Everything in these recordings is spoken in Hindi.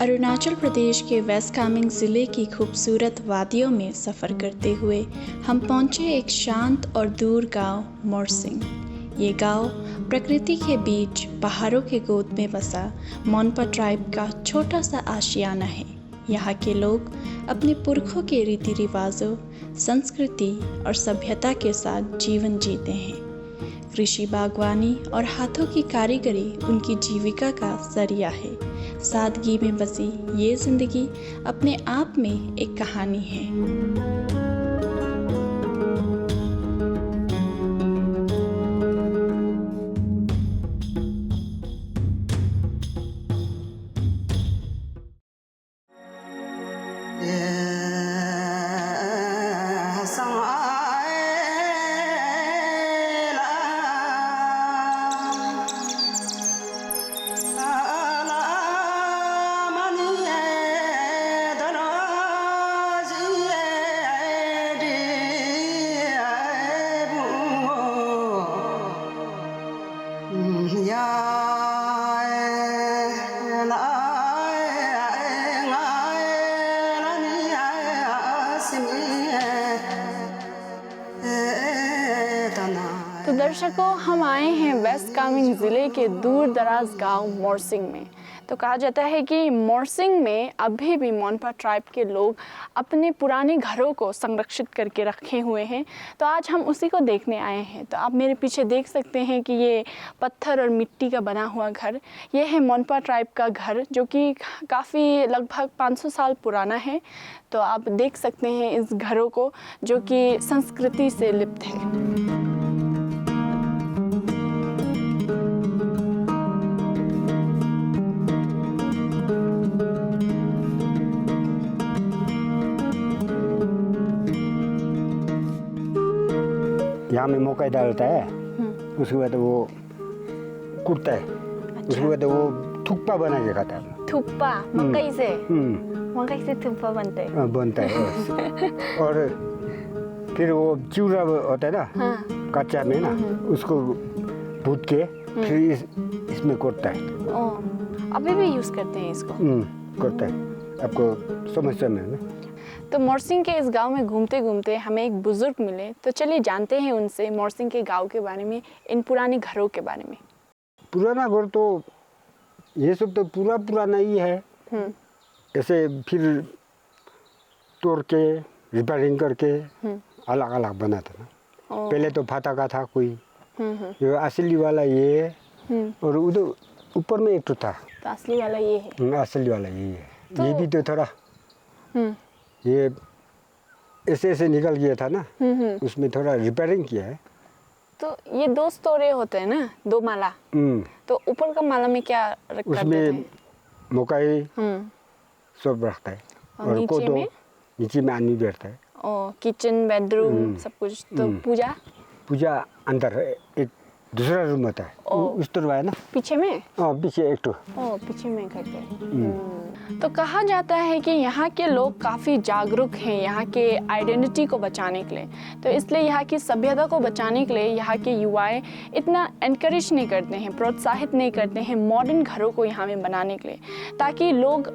अरुणाचल प्रदेश के वेस्ट कामेंग ज़िले की खूबसूरत वादियों में सफ़र करते हुए हम पहुंचे एक शांत और दूर गांव मोरसिंग। ये गांव प्रकृति के बीच पहाड़ों के गोद में बसा मोनपा ट्राइब का छोटा सा आशियाना है। यहाँ के लोग अपने पुरखों के रीति रिवाजों, संस्कृति और सभ्यता के साथ जीवन जीते हैं। कृषि, बागवानी और हाथों की कारीगरी उनकी जीविका का जरिया है। सादगी में बसी ये जिंदगी अपने आप में एक कहानी है। तो दर्शकों, हम आए हैं वेस्ट कामेंग ज़िले के दूर दराज गांव मोरसिंग में। तो कहा जाता है कि मोरसिंग में अभी भी मोनपा ट्राइब के लोग अपने पुराने घरों को संरक्षित करके रखे हुए हैं। तो आज हम उसी को देखने आए हैं। तो आप मेरे पीछे देख सकते हैं कि ये पत्थर और मिट्टी का बना हुआ घर, ये है मोनपा ट्राइब का घर, जो कि काफ़ी लगभग 500 साल पुराना है। तो आप देख सकते हैं इस घरों को, जो कि संस्कृति से लिप्त है। यहाँ में मकई डालता है, उसके बाद वो कूटता है। अच्छा। उसके बाद वो थुक्पा बना के खाता है। थुक्पा मकई से? मकई से थुक्पा बनता है? बनता है। और फिर वो चिवड़ा होता है ना, हाँ। कच्चा में ना, उसको भून के फिर इसमें कोटता है। अभी भी यूज़ करते हैं इसको? करता है, आपको समस्या में ना। तो मोरसिंग के इस गांव में घूमते घूमते हमें एक बुजुर्ग मिले। तो चलिए जानते हैं उनसे मोरसिंग के गांव के बारे में, इन पुराने घरों के बारे में। पुराना घर तो ये सब तो पूरा पुराना ही है। ऐसे फिर तोड़ के रिपेयरिंग करके अलग अलग बना था ना। पहले तो फाटा का था कोई, ये असली वाला ये है, और उधर ऊपर में एक तो था। तो असली वाला ये है? असली वाला ये है। तो ये भी तो थोड़ा ये ऐसे ऐसे निकल गया था ना, उसमें थोड़ा रिपेयरिंग किया है। तो ये 2 स्टोरी होते हैं ना, 2 माला। तो ऊपर का माला में क्या रखते हैं? उसमें मकई सब रखता है, और नीचे में आदमी बैठता है। किचन, बेडरूम सब कुछ। तो पूजा अंदर है, एक दूसरा रूम होता है, उस तरफ है ना, पीछे में। पीछे एक तो पीछे में करते हैं। तो कहा जाता है कि यहाँ के लोग काफ़ी जागरूक हैं यहाँ के आइडेंटिटी को बचाने के लिए। तो इसलिए यहाँ की सभ्यता को बचाने के लिए यहाँ के युवाएं इतना एनकरेज नहीं करते हैं, प्रोत्साहित नहीं करते हैं मॉडर्न घरों को यहाँ में बनाने के लिए, ताकि लोग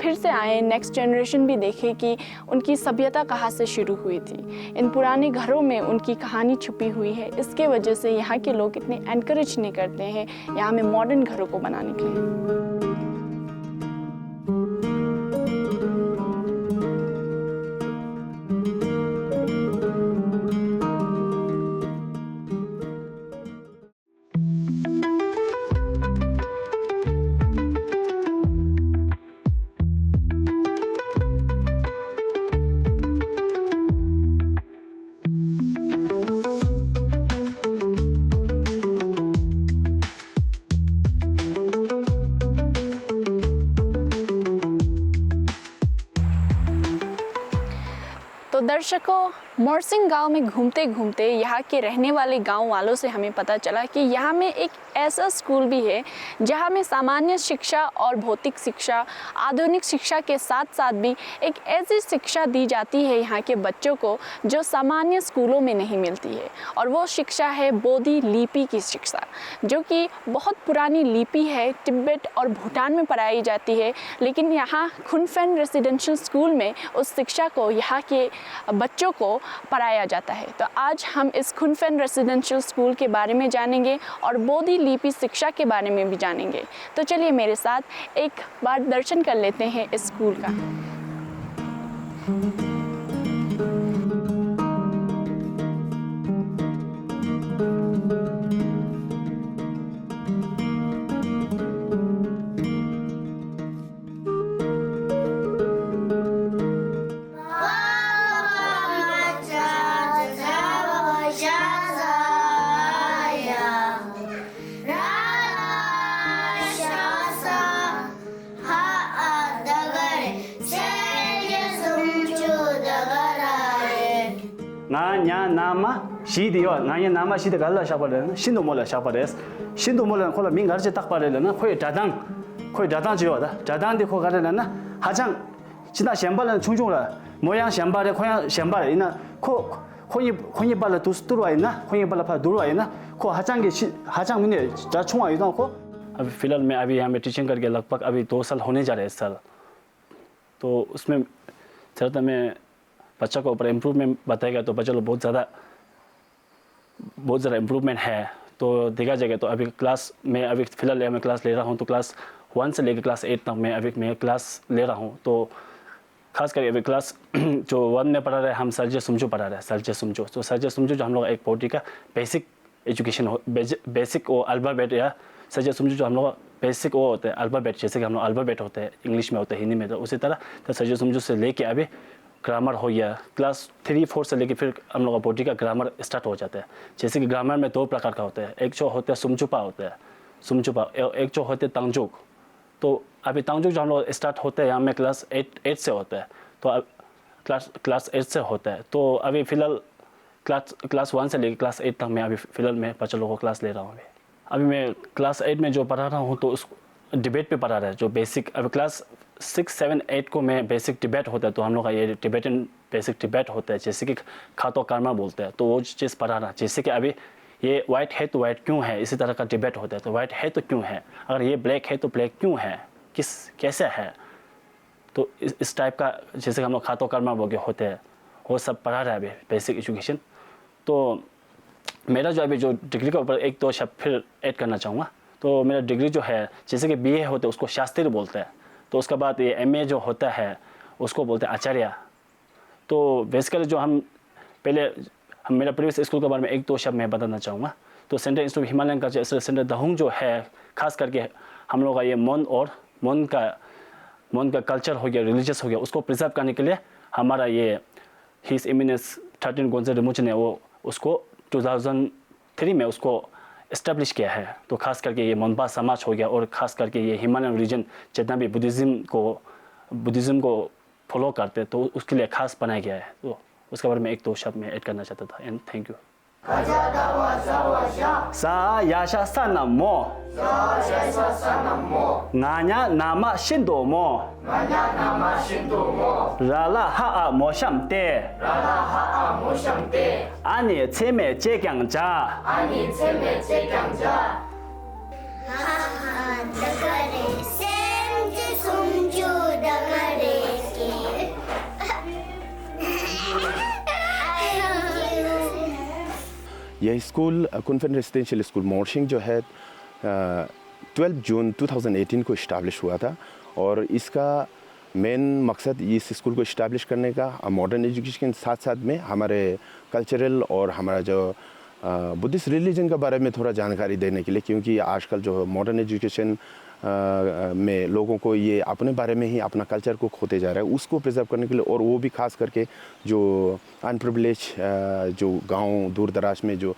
फिर से आए, नेक्स्ट जनरेशन भी देखे कि उनकी सभ्यता कहाँ से शुरू हुई थी। इन पुराने घरों में उनकी कहानी छुपी हुई है। इसके वजह से यहाँ के लोग इतने एनकरेज नहीं करते हैं यहाँ में मॉडर्न घरों को बनाने के लिए। दर्शकों, मोरसिंग गांव में घूमते घूमते यहाँ के रहने वाले गांव वालों से हमें पता चला कि यहाँ में एक ऐसा स्कूल भी है जहाँ में सामान्य शिक्षा और भौतिक शिक्षा, आधुनिक शिक्षा के साथ साथ भी एक ऐसी शिक्षा दी जाती है यहाँ के बच्चों को जो सामान्य स्कूलों में नहीं मिलती है। और वो शिक्षा है बोधी लिपि की शिक्षा, जो कि बहुत पुरानी लिपि है, तिब्बत और भूटान में पढ़ाई जाती है। लेकिन यहाँ खुनफेन रेसिडेंशियल स्कूल में उस शिक्षा को यहाँ के बच्चों को पढ़ाया जाता है। तो आज हम इस खुनफेन रेसिडेंशियल स्कूल के बारे में जानेंगे और बोधी लिपि शिक्षा के बारे में भी जानेंगे। तो चलिए मेरे साथ एक बार दर्शन कर लेते हैं इस स्कूल का। 나냐 나마 시디요 나냐 나마 시디 갈라 샤바레 신도 몰라 샤바레스 신도 몰라 콜라 민가르제 딱 바레나 코에 다당 지요다 다당데 코 가레나 하장 지나 셴발은 충중라 모양 셴발에 코양 셴발 이나 코 코니 발라 두스트로 있나 코니 발라 파 두로 있나 코 하장게 하장 मिने जा छुआ इधर को अभी फिलहाल मैं अभी यहाँ में टीचिंग करके लगभग अभी 2 साल होने जा रहे हैं इस साल। तो उसमें ज़्यादा मैं बच्चा को ऊपर इम्प्रूवमेंट बताएगा तो बच्चा लोग बहुत ज़्यादा इम्प्रूवमेंट है। तो देखा जाएगा तो अभी क्लास में अभी फ़िलहाल मैं क्लास ले रहा हूँ। तो क्लास 1 से लेकर क्लास 8 तक मैं क्लास ले रहा हूँ। तो खास करके अभी क्लास जो 1 में पढ़ा रहे हैं हम सरजे सुमजो पढ़ा रहे हैं सरजे सुमजो। तो सरजे सुमजो जो हम लोग एक पौधी का बेसिक एजुकेशन हो बेसिक वो अल्फ़ाबेट या सरजे सुमजो जो हम लोग बेसिक वो होते हैं अल्फ़ाबेट, जैसे कि हम लोग अल्फ़ाबेट होते हैं इंग्लिश में होते हैं हिंदी में। तो उसी तरह तो सरजे सुमजो से लेके अभी ग्रामर हो गया। क्लास 3-4 से लेके फिर हम लोग का बोडी का ग्रामर स्टार्ट हो जाता है। जैसे कि ग्रामर में 2 प्रकार का होता है, एक जो होता है सुमचुपा होता है सुमचुपा, एक जो होते हैं तंगजुक। तो अभी तंगजुक जो हम लोग स्टार्ट होते हैं यहाँ में क्लास 8 से होता है। तो अब क्लास 8 से होता है। तो अभी फ़िलहाल क्लास 1 से लेकर क्लास 8 तक मैं अभी फ़िलहाल मैं बच्चा लोगों को क्लास ले रहा हूँ। अभी मैं क्लास 8 में जो पढ़ा रहा हूँ तो उस डिबेट पे पढ़ा रहा है जो बेसिक। अभी क्लास 6, 7, 8 को मैं बेसिक डिबेट होता है। तो हम लोग का ये टिबेटन बेसिक डिबेट होता है, जैसे कि खातो कर्मा बोलते हैं। तो वो चीज़ पढ़ा रहा है, जैसे कि अभी ये वाइट है तो वाइट क्यों है, इसी तरह का डिबेट होता है। तो वाइट है तो क्यों है, अगर ये ब्लैक है तो ब्लैक क्यों है, कैसे है। तो इस टाइप का जैसे कि हम लोग खातो कर्मा बोल के होते हैं वो सब पढ़ा रहा है अभी बेसिक एजुकेशन। तो मेरा जो अभी जो डिग्री के ऊपर 1-2 शब्द फिर ऐड करना चाहूँगा। तो मेरा डिग्री जो है जैसे कि BA होते हैं उसको शास्त्री बोलते हैं। तो उसके बाद ये MA जो होता है उसको बोलते हैं आचार्य। तो बेसिकली जो हम मेरा प्रीवियस स्कूल के बारे में 1-2 शब्द मैं बताना चाहूँगा। तो central institute Himalayan culture centre Da Hong जो है, खास करके हम लोग का ये मन का कल्चर हो गया, रिलीजियस हो गया, उसको प्रिजर्व करने के लिए हमारा ये हिज इमिनेंस 13 गोंजा रिमुच ने वो उसको 2003 में उसको इस्टेब्लिश किया है। तो खास करके ये मोनपा समाज हो गया और ख़ास करके ये हिमालयन रीजन जितना भी बुद्धिज़्म को फॉलो करते तो उसके लिए खास बनाया गया है। तो उसके बारे में 1-2 शब्द में ऐड करना चाहता था। And thank you. सा याशा सानमो ना냐 नामा शिंदोमो राला हाआ मोशमते 아니 체메 제경자 यह स्कूल खुनफेन रेसिडेंशियल स्कूल मोरसिंग जो है 12 जून 2018 को इस्टेब्लिश हुआ था। और इसका मेन मकसद इस स्कूल को इस्टेब्लिश करने का मॉडर्न एजुकेशन के साथ साथ में हमारे कल्चरल और हमारा जो बुद्धिस्ट रिलीजन के बारे में थोड़ा जानकारी देने के लिए, क्योंकि आजकल जो मॉडर्न एजुकेशन में लोगों को ये अपने बारे में ही अपना कल्चर को खोते जा रहा है, उसको प्रिजर्व करने के लिए। और वो भी खास करके जो अनप्रिविलेज जो गांव दूर दराज में जो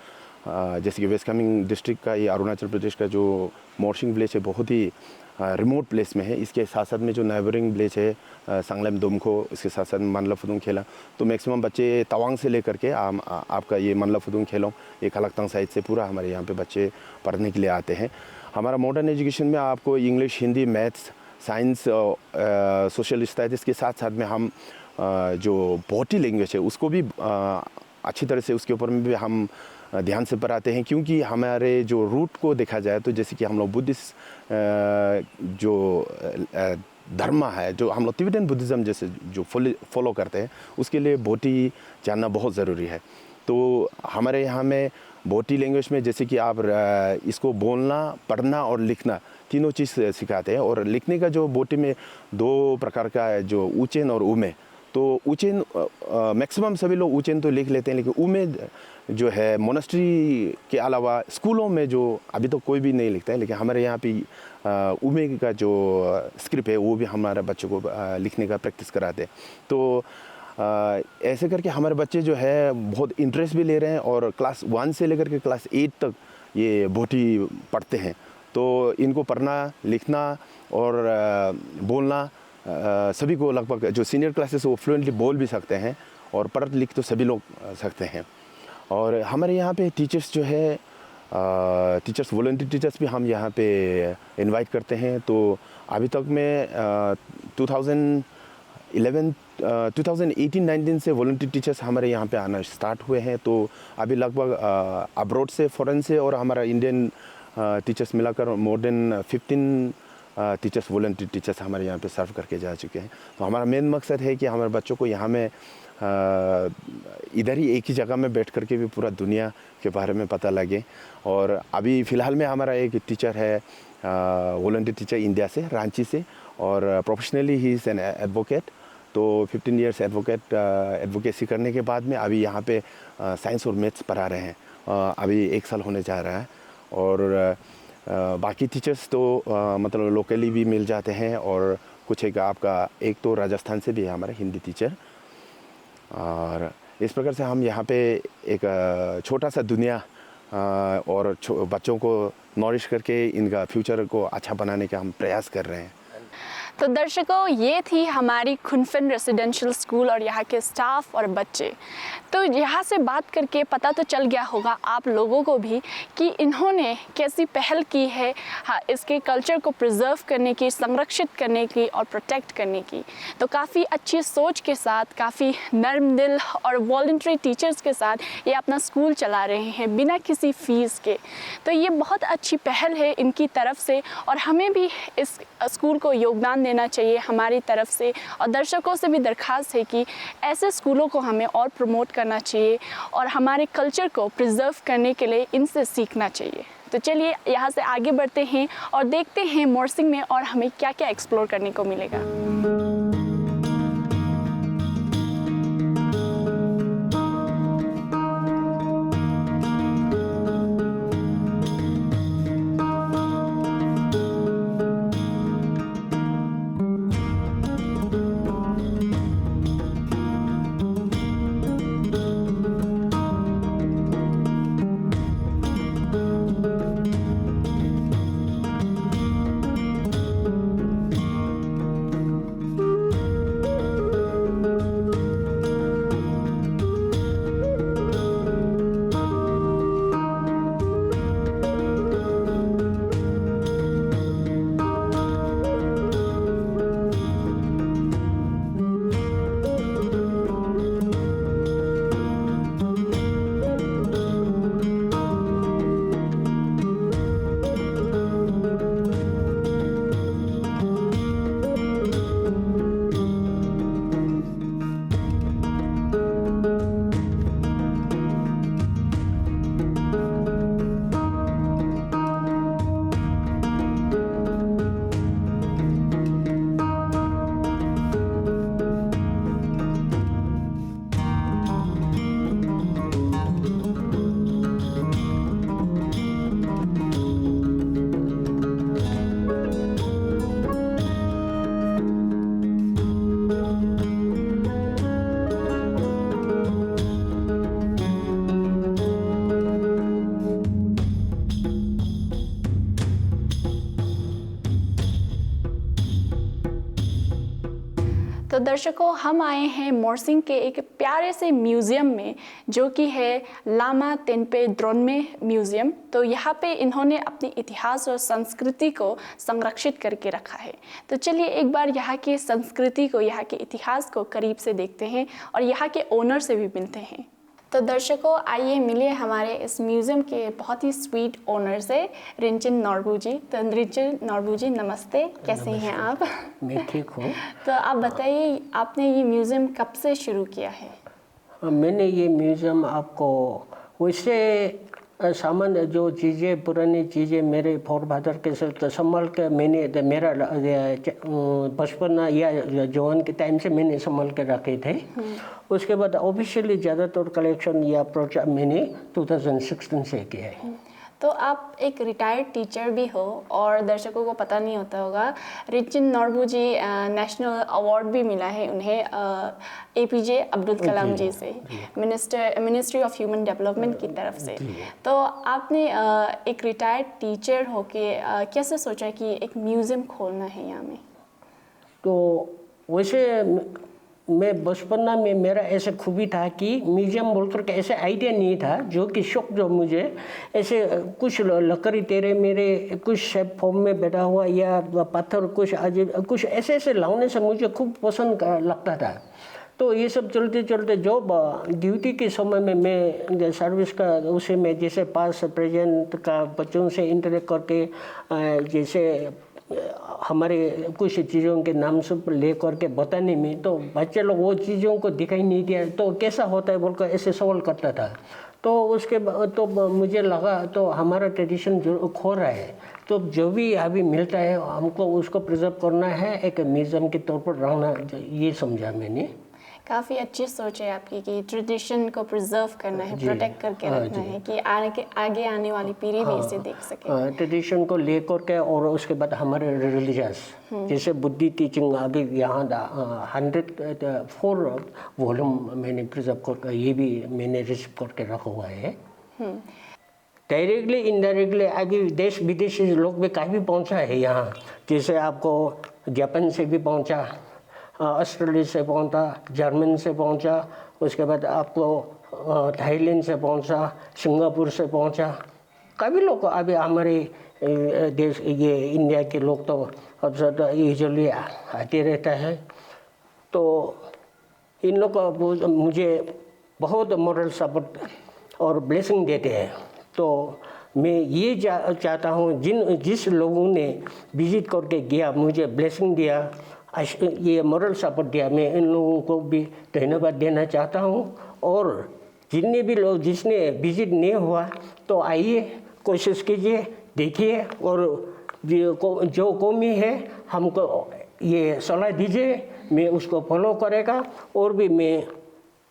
जैसे कि वेस्ट कामेंग डिस्ट्रिक्ट का ये अरुणाचल प्रदेश का जो मोरसिंग विलेज है, बहुत ही रिमोट प्लेस में है। इसके साथ साथ में जो नेबरिंग विलेज है सांगलेम दोमखो, इसके साथ साथ मानलाफुदुंग खेला, तो मैक्सिमम बच्चे तवांग से लेकर के आपका ये मानलाफुदुंग खेलों, ये खलकतंग साइड से पूरा हमारे यहाँ पे बच्चे पढ़ने के लिए आते हैं। हमारा मॉडर्न एजुकेशन में आपको English, Hindi, maths, science, social studies के साथ साथ में हम जो बोटी लैंग्वेज है उसको भी अच्छी तरह से उसके ऊपर में भी हम ध्यान से पढ़ाते हैं, क्योंकि हमारे जो रूट को देखा जाए तो जैसे कि हम लोग बुद्धिस्ट जो धर्म है, जो हम लोग तिब्बतन बुद्धिज़्म जैसे जो फॉलो करते हैं, उसके लिए बोटी जानना बहुत ज़रूरी है। तो हमारे यहाँ में बोटी लैंग्वेज में जैसे कि आप इसको बोलना, पढ़ना और लिखना तीनों चीज़ सिखाते हैं। और लिखने का जो बोटी में 2 प्रकार का है, जो ऊचेन और उमे। तो ऊचेन मैक्सिमम सभी लोग ऊचेन तो लिख लेते हैं, लेकिन उमे जो है मोनेस्ट्री के अलावा स्कूलों में जो अभी तो कोई भी नहीं लिखता है, लेकिन हमारे यहाँ पे उमे का जो स्क्रिप्ट है वो भी हमारे बच्चों को लिखने का प्रैक्टिस कराते हैं। तो ऐसे करके हमारे बच्चे जो है बहुत इंटरेस्ट भी ले रहे हैं और क्लास 1 से लेकर के क्लास 8 तक ये बोटी पढ़ते हैं। तो इनको पढ़ना, लिखना और बोलना सभी को लगभग जो सीनियर क्लासेस वो फ्लुएंटली बोल भी सकते हैं और पढ़ लिख तो सभी लोग सकते हैं। और हमारे यहाँ पे टीचर्स जो है टीचर्स, वॉलंटियर टीचर्स भी हम यहाँ पे इनवाइट करते हैं। तो अभी तक में 2018-19 से वॉलंटियर टीचर्स हमारे यहाँ पे आना स्टार्ट हुए हैं। तो अभी लगभग अब्रॉड से, फॉरेन से और हमारा इंडियन टीचर्स मिलाकर more than 15 teachers, volunteer teachers हमारे यहाँ पे सर्व करके जा चुके हैं। तो हमारा मेन मकसद है कि हमारे बच्चों को यहाँ में इधर ही एक ही जगह में बैठ करके भी पूरा दुनिया के बारे में पता लगे। और अभी फ़िलहाल में हमारा एक टीचर है वॉलंटियर टीचर इंडिया से, रांची से, और professionally he is an advocate. तो 15 इयर्स एडवोकेसी करने के बाद में अभी यहाँ पे साइंस और मैथ्स पढ़ा रहे हैं। अभी 1 साल होने जा रहा है। और बाकी टीचर्स तो मतलब लोकली भी मिल जाते हैं, और कुछ एक एक तो राजस्थान से भी है हमारा हिंदी टीचर। और इस प्रकार से हम यहाँ पे एक छोटा सा दुनिया और बच्चों को नॉरिश करके इनका फ्यूचर को अच्छा बनाने का हम प्रयास कर रहे हैं। तो दर्शकों, ये थी हमारी खुनफिन रेसिडेंशियल स्कूल और यहाँ के स्टाफ और बच्चे। तो यहाँ से बात करके पता तो चल गया होगा आप लोगों को भी कि इन्होंने कैसी पहल की है, हाँ, इसके कल्चर को प्रिजर्व करने की, संरक्षित करने की और प्रोटेक्ट करने की। तो काफ़ी अच्छी सोच के साथ, काफ़ी नर्म दिल और वॉलंटरी टीचर्स के साथ ये अपना स्कूल चला रहे हैं बिना किसी फ़ीस के। तो ये बहुत अच्छी पहल है इनकी तरफ से, और हमें भी इस स्कूल को योगदान देना चाहिए हमारी तरफ से। और दर्शकों से भी दरख्वास्त है कि ऐसे स्कूलों को हमें और प्रमोट करना चाहिए और हमारे कल्चर को प्रिजर्व करने के लिए इनसे सीखना चाहिए। तो चलिए यहाँ से आगे बढ़ते हैं और देखते हैं मोरसिंग में और हमें क्या क्या एक्सप्लोर करने को मिलेगा। तो दर्शकों, हम आए हैं मोरसिंग के एक प्यारे से म्यूज़ियम में, जो कि है लामा तेनपे द्रोनमे म्यूज़ियम। तो यहाँ पे इन्होंने अपनी इतिहास और संस्कृति को संरक्षित करके रखा है। तो चलिए एक बार यहाँ की संस्कृति को, यहाँ के इतिहास को करीब से देखते हैं और यहाँ के ओनर से भी मिलते हैं। तो दर्शकों, आइए मिलिए हमारे इस म्यूज़ियम के बहुत ही स्वीट ओनर से, रिंचिन नॉर्बू जी। तो रिंचिन नॉर्बू जी, नमस्ते, कैसे हैं आप? मैं ठीक हूँ। तो आप बताइए, आपने ये म्यूज़ियम कब से शुरू किया है? मैंने ये म्यूज़ियम आपको वैसे सामान्य जो चीज़ें, पुरानी चीज़ें मेरे फादर के साथ संभाल के मैंने मेरा बचपन या जवान के टाइम से मैंने संभाल के रखे थे। उसके बाद ऑफिशियली ज़्यादातर कलेक्शन या प्रोजेक्ट मैंने 2016 से किया है। तो आप एक रिटायर्ड टीचर भी हो और दर्शकों को पता नहीं होता होगा, रिंचिन नॉर्बू जी नेशनल अवार्ड भी मिला है उन्हें APJ अब्दुल कलाम जी से, मिनिस्ट्री ऑफ ह्यूमन डेवलपमेंट की तरफ से। तो आपने एक रिटायर्ड टीचर होके कैसे सोचा कि एक म्यूज़ियम खोलना है यहाँ में? तो वैसे मैं बचपन में मेरा ऐसे खूबी था कि म्यूज़ियम बोलकर के ऐसे आइडिया नहीं था, जो कि शौक जो मुझे ऐसे कुछ लकड़ी तेरे मेरे कुछ शेप फॉर्म में बैठा हुआ या पत्थर कुछ अजीब कुछ ऐसे ऐसे लाने से मुझे खूब पसंद लगता था। तो ये सब चलते चलते जॉब ड्यूटी के समय में मैं सर्विस का उसे में जैसे पास प्रेजेंट का बच्चों से इंटरेक्ट करके जैसे हमारे कुछ चीज़ों के नाम से ले करके बताने में, तो बच्चे लोग वो चीज़ों को दिखाई नहीं दिया तो कैसा होता है बोलकर ऐसे सवाल करता था। तो उसके तो मुझे लगा तो हमारा ट्रेडिशन जो खो रहा है, तो जो भी अभी मिलता है हमको उसको प्रिजर्व करना है, एक म्यूज़ियम के तौर पर रहना, ये समझा मैंने। काफ़ी अच्छी सोच है आपकी कि ट्रेडिशन को प्रिजर्व करना है, प्रोटेक्ट करके रखना है कि आगे आने वाली पीढ़ी भी इसे देख सके। ट्रेडिशन को लेकर के और उसके बाद हमारे रिलीजियस जैसे बुद्धि टीचिंग आगे यहाँ 104 वॉल्यूम मैंने प्रिजर्व करके ये भी मैंने रिसीव करके रखा हुआ है। डायरेक्टली इनडायरेक्टली अभी देश विदेशी लोग भी काफ़ी पहुँचा है यहाँ, जैसे आपको जापान से भी पहुँचा, ऑस्ट्रेलिया से पहुंचा, जर्मन से पहुंचा, उसके बाद आपको थाईलैंड से पहुंचा, सिंगापुर से पहुंचा। काफ़ी लोग अभी हमारे देश ये इंडिया के लोग तो अब ज़्यादा यूजुअली आते रहता है। तो इन लोग को मुझे बहुत मॉरल सपोर्ट और ब्लेसिंग देते हैं। तो मैं ये चाहता हूँ जिस लोगों ने विजिट करके गया, मुझे ब्लेसिंग दिया, ये मॉरल सपोर्ट दिया, मैं इन लोगों को भी धन्यवाद देना चाहता हूँ। और जितने भी लोग जिसने विजिट नहीं हुआ तो आइए, कोशिश कीजिए, देखिए, और जो कौमी है हमको ये सलाह दीजिए, मैं उसको फॉलो करेगा और भी मैं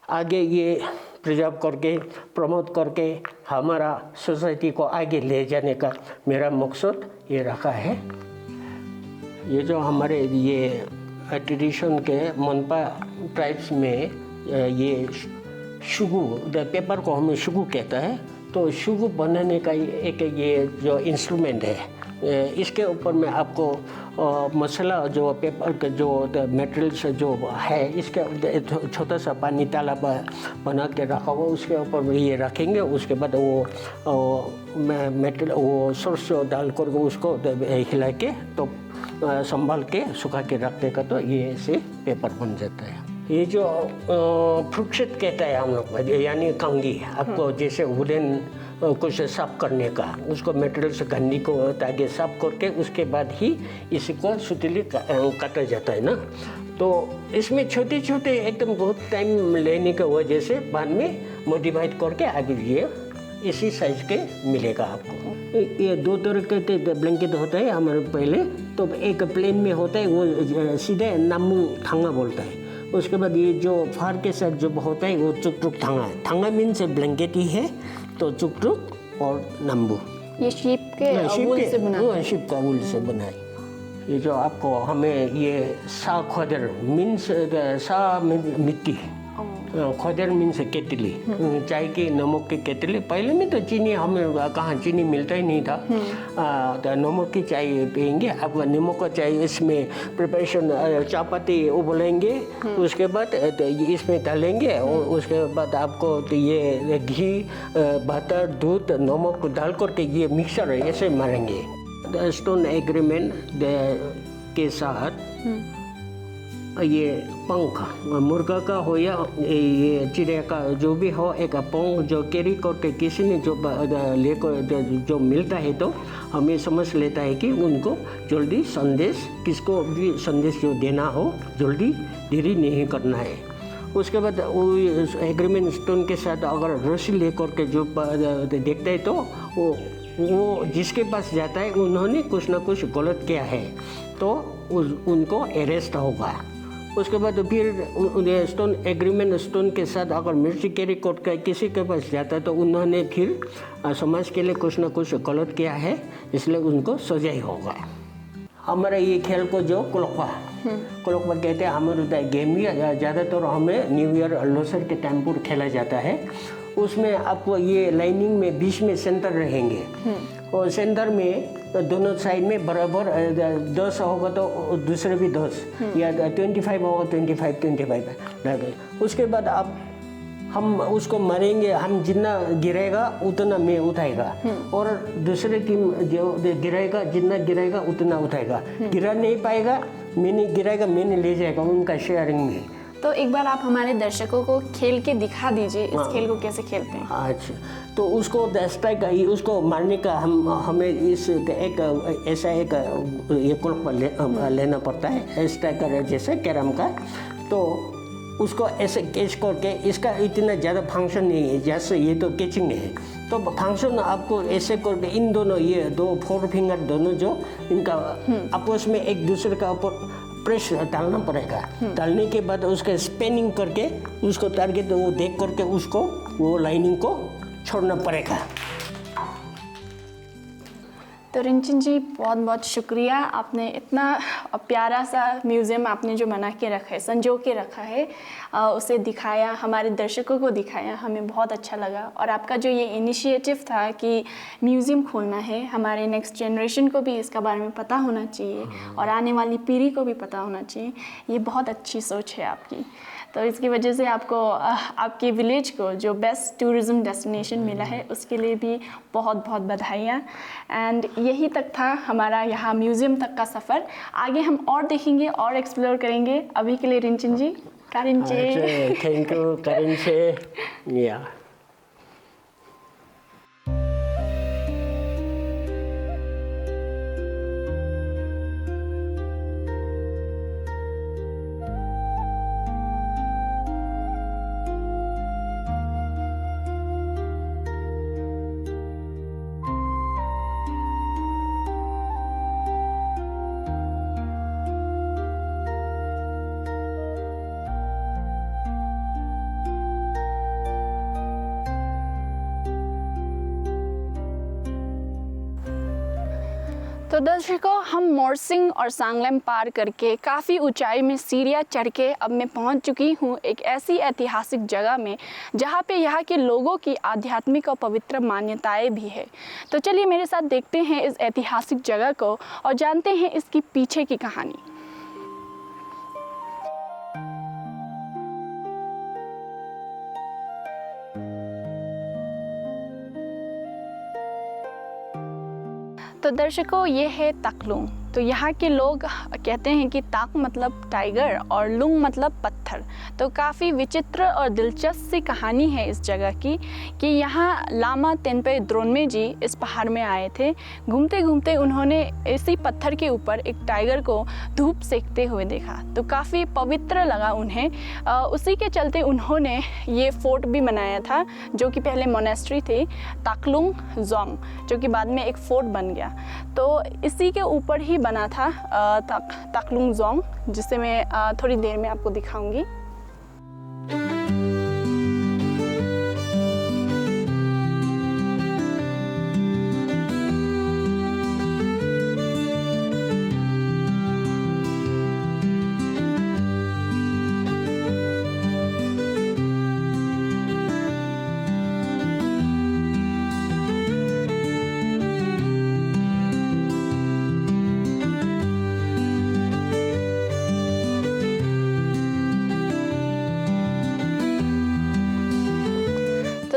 आगे ये प्रिजर्व करके प्रमोट करके हमारा सोसाइटी को आगे ले जाने का मेरा मकसद ये रखा है। ये जो हमारे ये ट्रेडिशन के मनपा ट्राइब्स में ये शुगु पेपर को हमें शुगु कहता है। तो शुगु बनाने का एक ये जो इंस्ट्रूमेंट है, इसके ऊपर में आपको मसाला जो पेपर का जो मटेरियल्स जो है, इसके छोटा सा पानी ताला बना के रखा हुआ, उसके ऊपर ये रखेंगे। उसके बाद वो मटेरियल वो सोर्स डाल कर उसको हिला के तो संभाल के सुखा के रखने का, तो ये ऐसे पेपर बन जाता है। ये जो फ्रूटसेट कहता है हम लोग, यानी कंगी, आपको जैसे वुडन कुछ साफ करने का, उसको मटेरियल से गन्नी को ताकि साफ करके उसके बाद ही इसको सुतीली काटा जाता है ना। तो इसमें छोटे छोटे एकदम बहुत टाइम लेने की वजह से बाद में मॉडिफाइड करके अभी ये इसी साइज के मिलेगा आपको। ये दो तरह के ब्लैंकेट होता है हमारे पहले, तो एक प्लेन में होता है वो सीधे नामू थांगा बोलता है। उसके बाद ये जो फार के साथ जो होता है वो चुकटुक थांगा है। थांगा मीन्स ब्लैंकेट ही है, तो चुकटुक और नम्बू ये शीप के वूल से बना है। शीप का वूल से बना है। ये जो आपको हमें ये सा खोदर मीन्स सा मिट्टी, खोदर मीन्स केतली, चाय की नमक की केतली। पहले में तो चीनी हमें कहाँ चीनी मिलता ही नहीं था, तो नमक की चाय पियेंगे। आपका नमक का चाय इसमें प्रिपरेशन चायपत्ती उबलेंगे, उसके बाद इसमें डालेंगे और उसके बाद आपको तो ये घी, बटर, दूध, नमक डाल करके ये मिक्सर ऐसे मारेंगे। स्टोन एग्रीमेंट के साथ ये पंख मुर्गा का हो या ये चिड़िया का जो भी हो, एक पंख जो कैरी करके किसी ने जो लेकर जो मिलता है तो हमें समझ लेता है कि उनको जल्दी संदेश, किसको भी संदेश जो देना हो जल्दी देरी नहीं करना है। उसके बाद वो एग्रीमेंट स्टोन के साथ अगर रस्सी लेकर के जो देखता है तो वो जिसके पास जाता है उन्होंने कुछ ना कुछ गलत किया है तो उनको अरेस्ट होगा। उसके बाद फिर स्टोन एग्रीमेंट स्टोन के साथ अगर मिर्ची कैरी कोट का किसी के पास जाता है तो उन्होंने फिर समाज के लिए कुछ ना कुछ गलत किया है, इसलिए उनको सजा होगा। हमारा ये खेल को जो कुलकवा कहते हैं, हमारे गेम भी ज़्यादातर हमें न्यू ईयर लोसर के टाइम पर खेला जाता है। उसमें आपको ये लाइनिंग में बीच में सेंटर रहेंगे और सेंटर में दोनों साइड में बराबर 10 होगा तो दूसरे भी 10 या 25 होगा 25। उसके बाद हम उसको मारेंगे, हम जितना गिरेगा उतना मैं उठाएगा और दूसरे टीम जो गिराएगा जितना गिराएगा उतना उठाएगा। गिरा नहीं पाएगा, मैंने गिराएगा, मैंने ले जाएगा उनका शेयरिंग में। तो एक बार आप हमारे दर्शकों को खेल के दिखा दीजिए इस खेल को कैसे खेलते हैं। अच्छा, तो उसको स्ट्राइक उसको मारने का हमें इस एक ऐसा एक ये क्लॉक लेना पड़ता है स्ट्राइकर जैसे कैरम का। तो उसको ऐसे कैच करके, इसका इतना ज़्यादा फंक्शन नहीं है जैसे ये तो कैचिंग है, तो फंक्शन आपको ऐसे करके इन दोनों ये 4 फिंगर दोनों जो इनका आपस में एक दूसरे का ऊपर प्रेस डालना पड़ेगा। डालने के बाद उसका स्पिनिंग करके उसको टारगेट वो देख करके उसको वो लाइनिंग को छोड़ना पड़ेगा। तो रिंचन जी बहुत बहुत शुक्रिया, आपने इतना प्यारा सा म्यूज़ियम आपने जो बना के रखा है, संजो के रखा है, उसे दिखाया, हमारे दर्शकों को दिखाया, हमें बहुत अच्छा लगा। और आपका जो ये इनिशिएटिव था कि म्यूज़ियम खोलना है, हमारे नेक्स्ट जनरेशन को भी इसका बारे में पता होना चाहिए और आने वाली पीढ़ी को भी पता होना चाहिए, ये बहुत अच्छी सोच है आपकी। तो इसकी वजह से आपको आपके विलेज को जो बेस्ट टूरिज़्म डेस्टिनेशन मिला है उसके लिए भी बहुत बहुत बधाइयाँ। एंड यही तक था हमारा यहाँ म्यूज़ियम तक का सफ़र। आगे हम और देखेंगे और एक्सप्लोर करेंगे। अभी के लिए रिंचन जी, कारिंचे। थैंक यू कारिंचे। या तो दर्शकों, हम मोरसिंग और सांगलेम पार करके काफ़ी ऊंचाई में सीढ़ियाँ चढ़ के अब मैं पहुंच चुकी हूं एक ऐसी ऐतिहासिक जगह में जहां पे यहाँ के लोगों की आध्यात्मिक और पवित्र मान्यताएं भी है। तो चलिए मेरे साथ देखते हैं इस ऐतिहासिक जगह को और जानते हैं इसकी पीछे की कहानी। तो दर्शकों, ये है ताकलुंग। तो यहाँ के लोग कहते हैं कि ताक मतलब टाइगर और लुंग मतलब पत्थर। तो काफ़ी विचित्र और दिलचस्प सी कहानी है इस जगह की कि यहाँ लामा तेनपे द्रोनमे जी इस पहाड़ में आए थे। घूमते घूमते उन्होंने इसी पत्थर के ऊपर एक टाइगर को धूप सेकते हुए देखा, तो काफ़ी पवित्र लगा उन्हें। उसी के चलते उन्होंने ये फोर्ट भी बनाया था जो कि पहले मोनेस्ट्री थी, ताकलुंग जोंग, जो कि बाद में एक फोर्ट बन गया। तो इसी के ऊपर ही बना था ताकलुंग जोंग, जिसे मैं थोड़ी देर में आपको दिखाऊंगी।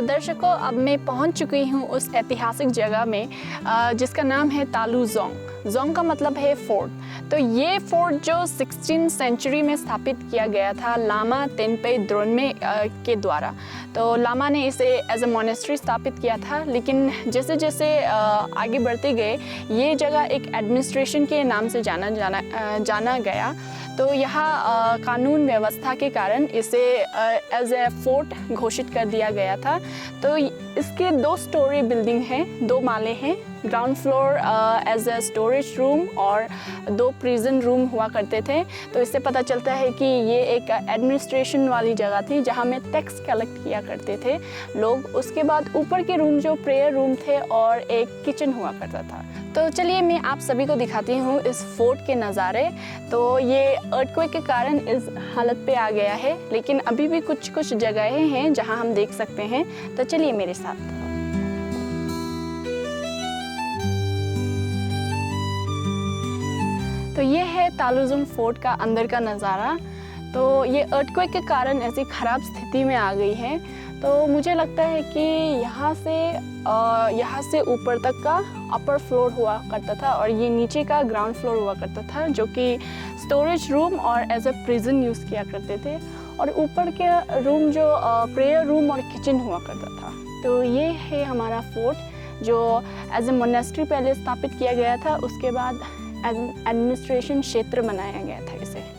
दर्शकों, अब मैं पहुंच चुकी हूं उस ऐतिहासिक जगह में जिसका नाम है तालू जोंग। जोंग का मतलब है फोर्ट। तो ये फोर्ट जो 16th सेंचुरी में स्थापित किया गया था लामा तेनपे द्रोनमे के द्वारा। तो लामा ने इसे एज ए मोनेस्ट्री स्थापित किया था, लेकिन जैसे जैसे आगे बढ़ते गए ये जगह एक एडमिनिस्ट्रेशन के नाम से जाना गया। तो यहाँ कानून व्यवस्था के कारण इसे एज ए फोर्ट घोषित कर दिया गया था। तो इसके 2 स्टोरी बिल्डिंग हैं, 2 माले हैं। Ground floor as a storage room और 2 प्रिजन रूम हुआ करते थे। तो इससे पता चलता है कि ये एक एडमिनिस्ट्रेशन वाली जगह थी जहाँ में टैक्स कलेक्ट किया करते थे लोग। उसके बाद ऊपर के रूम जो प्रेयर रूम थे और एक किचन हुआ करता था। तो चलिए मैं आप सभी को दिखाती हूँ इस फोर्ट के नज़ारे। तो ये अर्थक्वेक के कारण इस हालत पे आ गया है, लेकिन अभी भी कुछ जगहें हैं जहाँ हम देख सकते हैं। तो चलिए मेरे साथ। तो ये है तालुजुंग फोर्ट का अंदर का नज़ारा। तो ये अर्थक्वेक के कारण ऐसी ख़राब स्थिति में आ गई है। तो मुझे लगता है कि यहाँ से ऊपर तक का अपर फ्लोर हुआ करता था और ये नीचे का ग्राउंड फ्लोर हुआ करता था, जो कि स्टोरेज रूम और एज ए प्रिजन यूज़ किया करते थे। और ऊपर के रूम जो प्रेयर रूम और किचन हुआ करता था। तो ये है हमारा फोर्ट जो एज ए मोनेस्ट्री पहले स्थापित किया गया था, उसके बाद एडमिनिस्ट्रेशन क्षेत्र बनाया गया था इसे।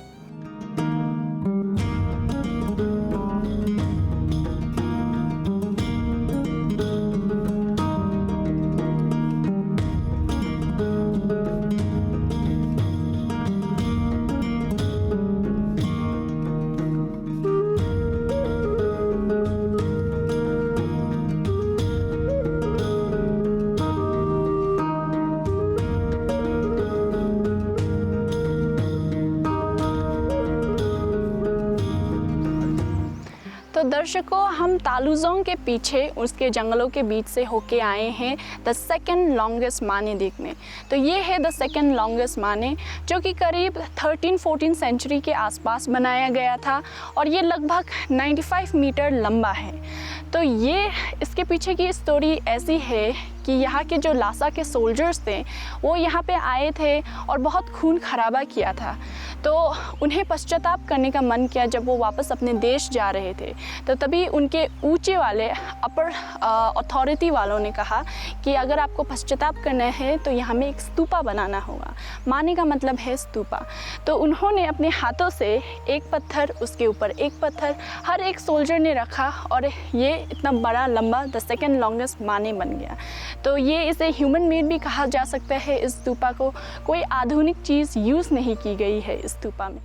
तो दर्शकों, हम तालुजोंग के पीछे उसके जंगलों के बीच से होके आए हैं द सेकेंड लॉन्गेस्ट माने देखने। तो ये है द सेकेंड लॉन्गेस्ट माने, जो कि करीब 13-14 सेंचुरी के आसपास बनाया गया था और ये लगभग 95 मीटर लंबा है। तो ये इसके पीछे की स्टोरी ऐसी है कि यहाँ के जो लासा के सोल्जर्स थे वो यहाँ पे आए थे और बहुत खून खराबा किया था। तो उन्हें पश्चाताप करने का मन किया जब वो वापस अपने देश जा रहे थे। तो तभी उनके ऊंचे वाले अपर अथॉरिटी वालों ने कहा कि अगर आपको पश्चाताप करना है तो यहाँ में एक स्तूपा बनाना होगा। माने का मतलब है स्तूपा। तो उन्होंने अपने हाथों से एक पत्थर, उसके ऊपर एक पत्थर, हर एक सोल्जर ने रखा और ये इतना बड़ा लंबा द सेकेंड लॉन्गेस्ट माने बन गया। तो ये इसे ह्यूमन मेड भी कहा जा सकता है। इस स्तूपा को कोई आधुनिक चीज़ यूज़ नहीं की गई है इस स्तूपा में।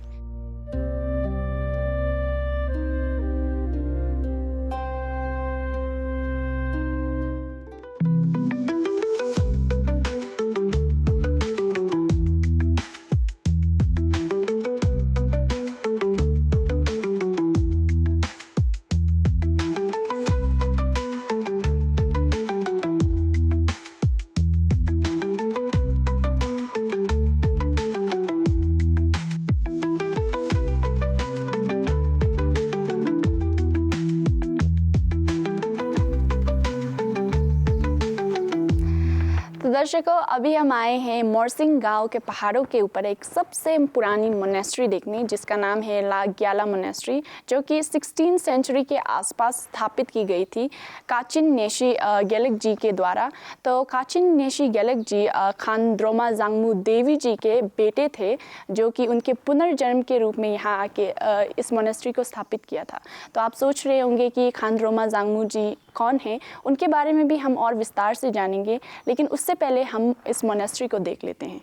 दर्शकों, अभी हम आए हैं मोरसिंग गांव के पहाड़ों के ऊपर एक सबसे पुरानी मोनेस्ट्री देखने, जिसका नाम है ला ग्याला मोनेस्ट्री, जो कि 16th सेंचुरी के आसपास स्थापित की गई थी काचिन नेशी गेलेक जी के द्वारा। तो काचिन नेशी गेलेक जी खानद्रोमा जांगमू देवी जी के बेटे थे, जो कि उनके पुनर्जन्म के रूप में यहाँ आके इस मोनेस्ट्री को स्थापित किया था। तो आप सोच रहे होंगे कि खानद्रोमा जांगमू जी कौन है, उनके बारे में भी हम और विस्तार से जानेंगे, लेकिन उससे पहले हम इस मोनेस्ट्री को देख लेते हैं।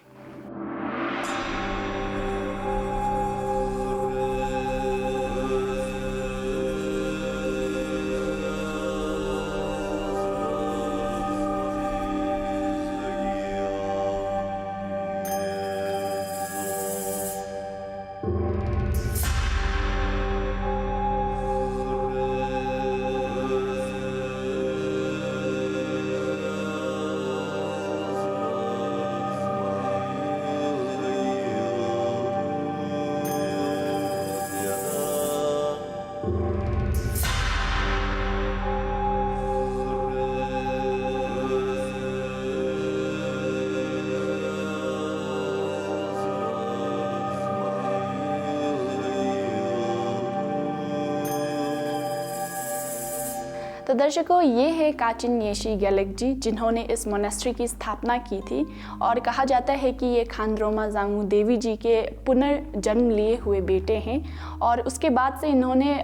तो दर्शकों, ये है काचिन येशी गेलेक जी, जिन्होंने इस मोनेस्ट्री की स्थापना की थी और कहा जाता है कि ये खानरोमा जांगमू देवी जी के पुनर्जन्म लिए हुए बेटे हैं और उसके बाद से इन्होंने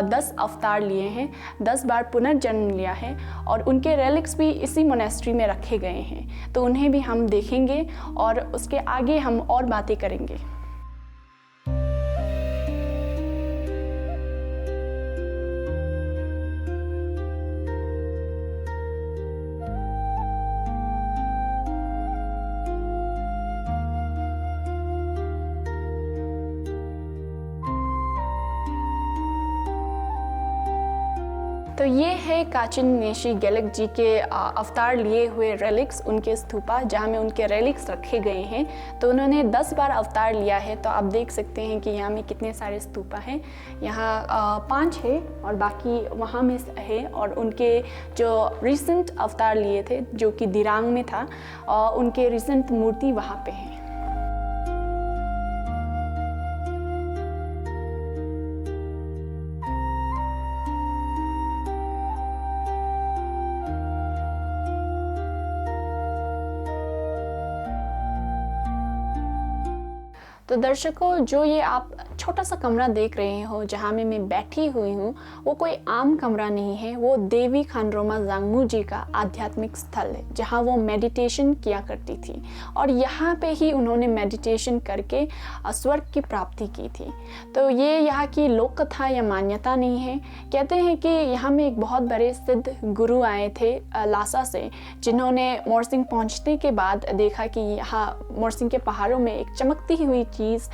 10 अवतार लिए हैं, 10 बार पुनर्जन्म लिया है और उनके रेलिक्स भी इसी मोनेस्ट्री में रखे गए हैं। तो उन्हें भी हम देखेंगे और उसके आगे हम और बातें करेंगे। तो ये है काचिन येशी गेलेक जी के अवतार लिए हुए रेलिक्स, उनके स्तूपा जहाँ में उनके रेलिक्स रखे गए हैं। तो उन्होंने 10 बार अवतार लिया है। तो आप देख सकते हैं कि यहाँ में कितने सारे स्तूपा हैं। यहाँ 5 है और बाकी वहाँ में है और उनके जो रिसेंट अवतार लिए थे जो कि दिरांग में था, उनके रिसेंट मूर्ति वहाँ पे है। तो दर्शकों, जो ये आप छोटा सा कमरा देख रहे हो जहाँ में मैं बैठी हुई हूँ, वो कोई आम कमरा नहीं है। वो देवी खानरोमा जांगमू जी का आध्यात्मिक स्थल है जहाँ वो मेडिटेशन किया करती थी और यहाँ पे ही उन्होंने मेडिटेशन करके स्वर्ग की प्राप्ति की थी। तो ये यहाँ की लोक कथा या मान्यता नहीं है। कहते हैं कि यहाँ में एक बहुत बड़े सिद्ध गुरु आए थे लासा से, जिन्होंने मोरसिंग पहुँचने के बाद देखा कि यहाँ मोरसिंग के पहाड़ों में एक चमकती हुई चीज़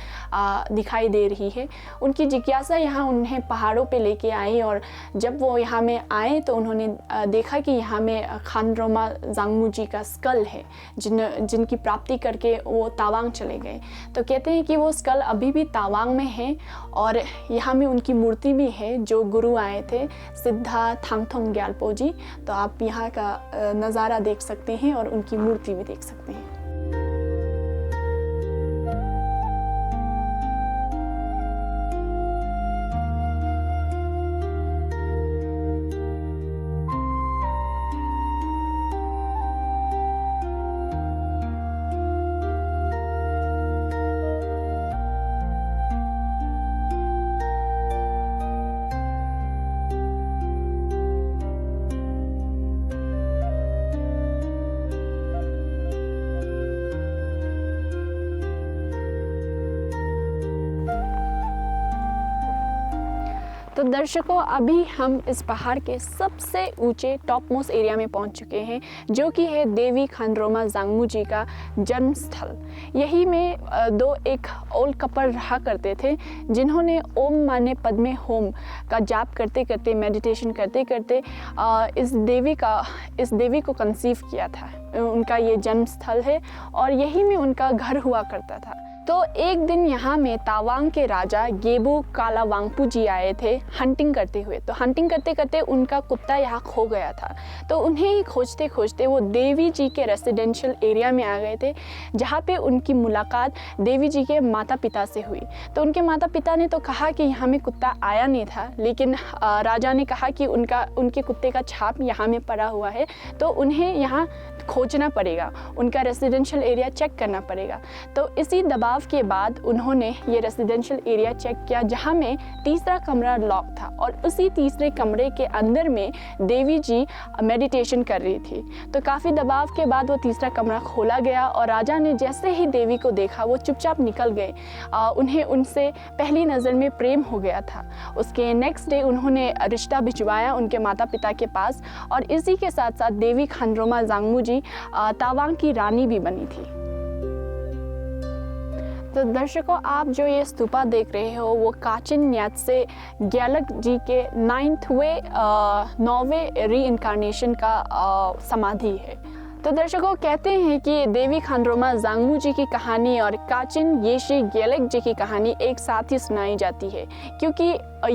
दिखाई दे रही है। उनकी जिज्ञासा यहाँ उन्हें पहाड़ों पे लेके आई और जब वो यहाँ में आए तो उन्होंने देखा कि यहाँ में खानरोमा जांगमू जी का स्कल है, जिनकी प्राप्ति करके वो तावांग चले गए। तो कहते हैं कि वो स्कल अभी भी तावांग में है और यहाँ में उनकी मूर्ति भी है जो गुरु आए थे, सिद्धा थांगथोंग ग्याल्पो जी। तो आप यहाँ का नज़ारा देख सकते हैं और उनकी मूर्ति भी देख सकते हैं। तो दर्शकों, अभी हम इस पहाड़ के सबसे ऊंचे टॉप मोस्ट एरिया में पहुंच चुके हैं, जो कि है देवी खानरोमा जांगमू जी का जन्म स्थल। यही में एक ओल्ड कपल रहा करते थे, जिन्होंने ओम माने पद्मे होम का जाप करते करते, मेडिटेशन करते करते इस देवी को कंसीव किया था। उनका ये जन्म स्थल है और यही में उनका घर हुआ करता था। तो एक दिन यहाँ में तावांग के राजा गेबू काला वांगपू जी आए थे हंटिंग करते हुए। तो हंटिंग करते करते उनका कुत्ता यहाँ खो गया था। तो उन्हें ही खोजते खोजते वो देवी जी के रेसिडेंशियल एरिया में आ गए थे, जहाँ पे उनकी मुलाकात देवी जी के माता पिता से हुई। तो उनके माता पिता ने तो कहा कि यहाँ में कुत्ता आया नहीं था, लेकिन राजा ने कहा कि उनके कुत्ते का छाप यहाँ में पड़ा हुआ है, तो उन्हें यहाँ खोजना पड़ेगा, उनका रेसिडेंशियल एरिया चेक करना पड़ेगा। तो इसी दबाव के बाद उन्होंने ये रेसिडेंशियल एरिया चेक किया, जहाँ में तीसरा कमरा लॉक था और उसी तीसरे कमरे के अंदर में देवी जी मेडिटेशन कर रही थी। तो काफ़ी दबाव के बाद वो तीसरा कमरा खोला गया और राजा ने जैसे ही देवी को देखा वो चुपचाप निकल गए। उन्हें उनसे पहली नज़र में प्रेम हो गया था। उसके नेक्स्ट डे उन्होंने रिश्ता भिजवाया उनके माता पिता के पास और इसी के साथ साथ देवी खानरोमा जांगमू जी तावांग की रानी भी बनी थी। तो दर्शकों, आप जो ये स्तूपा देख रहे हो वो काचिन न्यात्से ग्यालक जी के 9वें री इनकारनेशन का समाधि है। तो दर्शकों, कहते हैं कि देवी खानरोमा जांगमू जी की कहानी और काचिन येशी गेलेक जी की कहानी एक साथ ही सुनाई जाती है, क्योंकि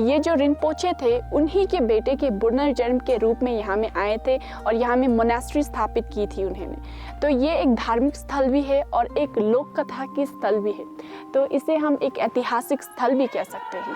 ये जो रिनपोचे थे उन्हीं के बेटे के पुनर्जन्म के रूप में यहाँ में आए थे और यहाँ में मोनेस्ट्री स्थापित की थी उन्होंने। तो ये एक धार्मिक स्थल भी है और एक लोक कथा की स्थल भी है। तो इसे हम एक ऐतिहासिक स्थल भी कह सकते हैं।